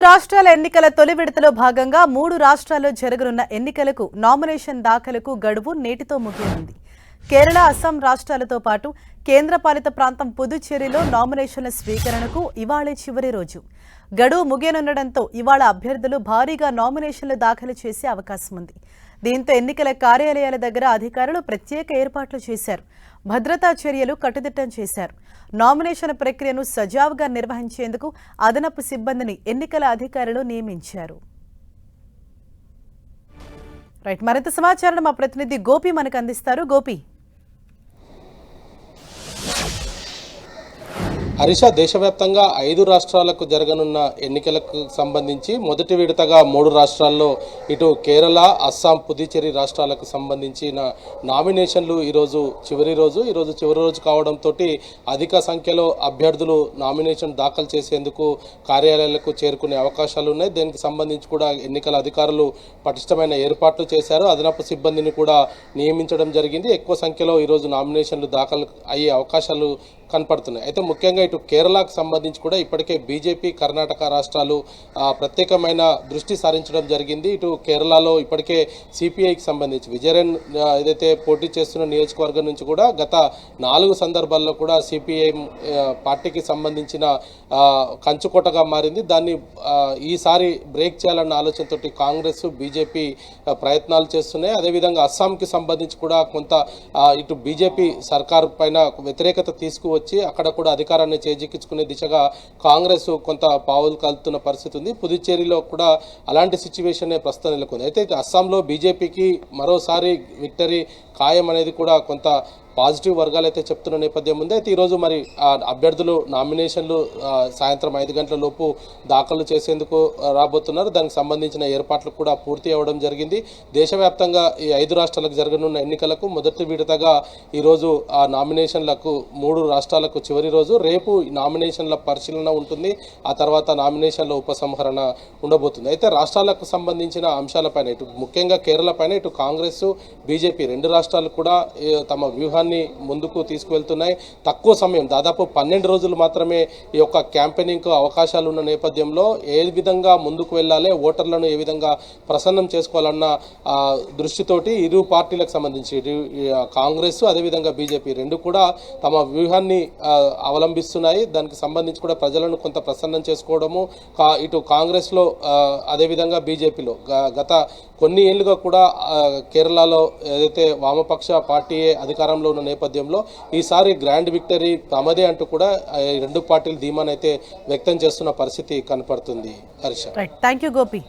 రాష్ట్రాల ఎన్నికల తొలి విడతలో భాగంగా 3 రాష్ట్రాల్లో జరగనున్న ఎన్నికలకు నామినేషన్ దాఖలకు గడువు నేటితో ముగియనుంది. కేరళ, అస్సాం రాష్ట్రాలతో పాటు కేంద్రపాలిత ప్రాంతం పుదుచ్చేరిలో నామినేషన్ల స్వీకరణకు ఇవాళే చివరి రోజు. గడువు ముగియనుండటంతో ఇవాళ అభ్యర్థులు భారీగా నామినేషన్లు దాఖలు చేసే అవకాశం ఉంది. దీంతో ఎన్నికల కార్యాలయాల దగ్గర అధికారులు ప్రత్యేక ఏర్పాట్లు చేశారు. భద్రతా చర్యలు కట్టుదిట్టం చేశారు. నామినేషన్ ప్రక్రియను సజావుగా నిర్వహించేందుకు అదనపు సిబ్బందిని ఎన్నికల అధికారులు నియమించారు. మరింత సమాచారం మా ప్రతినిధి గోపి మనకు అందిస్తారు. గోపి, హరీష, దేశవ్యాప్తంగా 5 రాష్ట్రాలకు జరగనున్న ఎన్నికలకు సంబంధించి మొదటి విడతగా 3 రాష్ట్రాల్లో ఇటు కేరళ, అస్సాం, పుదుచ్చేరి రాష్ట్రాలకు సంబంధించిన నామినేషన్లు ఈరోజు చివరి రోజు కావడంతో అధిక సంఖ్యలో అభ్యర్థులు నామినేషన్ దాఖలు చేసేందుకు కార్యాలయాలకు చేరుకునే అవకాశాలు ఉన్నాయి. దీనికి సంబంధించి కూడా ఎన్నికల అధికారులు పటిష్టమైన ఏర్పాట్లు చేశారు. అదనపు సిబ్బందిని కూడా నియమించడం జరిగింది. ఎక్కువ సంఖ్యలో ఈరోజు నామినేషన్లు దాఖలు అయ్యే అవకాశాలు కనపడుతున్నాయి. అయితే ముఖ్యంగా ఇటు కేరళకు సంబంధించి కూడా ఇప్పటికే బీజేపీ, కర్ణాటక రాష్ట్రాలు ప్రత్యేకమైన దృష్టి సారించడం జరిగింది. ఇటు కేరళలో ఇప్పటికే సిపిఐకి సంబంధించి విజయన్ ఏదైతే పోటీ చేస్తున్న నియోజకవర్గం నుంచి కూడా గత 4 సందర్భాల్లో కూడా సిపిఐ పార్టీకి సంబంధించిన కంచుకోటగా మారింది. దాన్ని ఈసారి బ్రేక్ చేయాలన్న ఆలోచనతోటి కాంగ్రెస్, బీజేపీ ప్రయత్నాలు చేస్తున్నాయి. అదేవిధంగా అస్సాంకి సంబంధించి కూడా కొంత ఇటు బీజేపీ సర్కారు పైన వ్యతిరేకత తీసుకువచ్చి అక్కడ కూడా అధికారాన్ని చేజిక్కించుకునే దిశగా కాంగ్రెస్ కొంత పావులు కలుపుతున్న పరిస్థితి ఉంది. పుదుచ్చేరిలో కూడా అలాంటి సిచ్యువేషన్ ప్రస్తుతం నెలకొంది. అయితే అస్సాంలో బీజేపీకి మరోసారి విక్టరీ ఖాయం అనేది కూడా కొంత పాజిటివ్ వర్గాలు అయితే చెప్తున్న నేపథ్యం ఉంది. అయితే ఈరోజు మరి అభ్యర్థులు నామినేషన్లు సాయంత్రం 5 గంటల లోపు దాఖలు చేసేందుకు రాబోతున్నారు. దానికి సంబంధించిన ఏర్పాట్లు కూడా పూర్తి అవ్వడం జరిగింది. దేశవ్యాప్తంగా ఈ 5 రాష్ట్రాలకు జరగనున్న ఎన్నికలకు మొదటి విడతగా ఈరోజు ఆ నామినేషన్లకు 3 రాష్ట్రాలకు చివరి రోజు. రేపు నామినేషన్ల పరిశీలన ఉంటుంది. ఆ తర్వాత నామినేషన్ల ఉపసంహరణ ఉండబోతుంది. అయితే రాష్ట్రాలకు సంబంధించిన అంశాలపైన ఇటు ముఖ్యంగా కేరళ పైన ఇటు కాంగ్రెస్, బీజేపీ 2 రాష్ట్రాలు కూడా తమ వ్యూహాన్ని ముందుకు తీసుకువెళ్తున్నాయి. తక్కువ సమయం, దాదాపు 12 రోజులు మాత్రమే ఈ యొక్క క్యాంపెయినింగ్కు అవకాశాలు ఉన్న నేపథ్యంలో ఏ విధంగా ముందుకు వెళ్ళాలి, ఓటర్లను ఏ విధంగా ప్రసన్నం చేసుకోవాలన్న దృష్టితోటి ఇరు పార్టీలకు సంబంధించి కాంగ్రెస్ అదేవిధంగా బీజేపీ 2 కూడా తమ వ్యూహాన్ని అవలంబిస్తున్నాయి. దానికి సంబంధించి కూడా ప్రజలను కొంత ప్రసన్నం చేసుకోవడము ఇటు కాంగ్రెస్లో అదేవిధంగా బీజేపీలో గత కొన్ని ఏళ్లుగా కూడా కేరళలో ఏదైతే వామపక్ష పార్టీయే అధికారంలో ఉన్న నేపథ్యంలో ఈసారి గ్రాండ్ విక్టరీ తమదే అంటూ కూడా 2 పార్టీలు ధీమానైతే వ్యక్తం చేస్తున్న పరిస్థితి కనపడుతుంది. Harsha, thank you Gopi.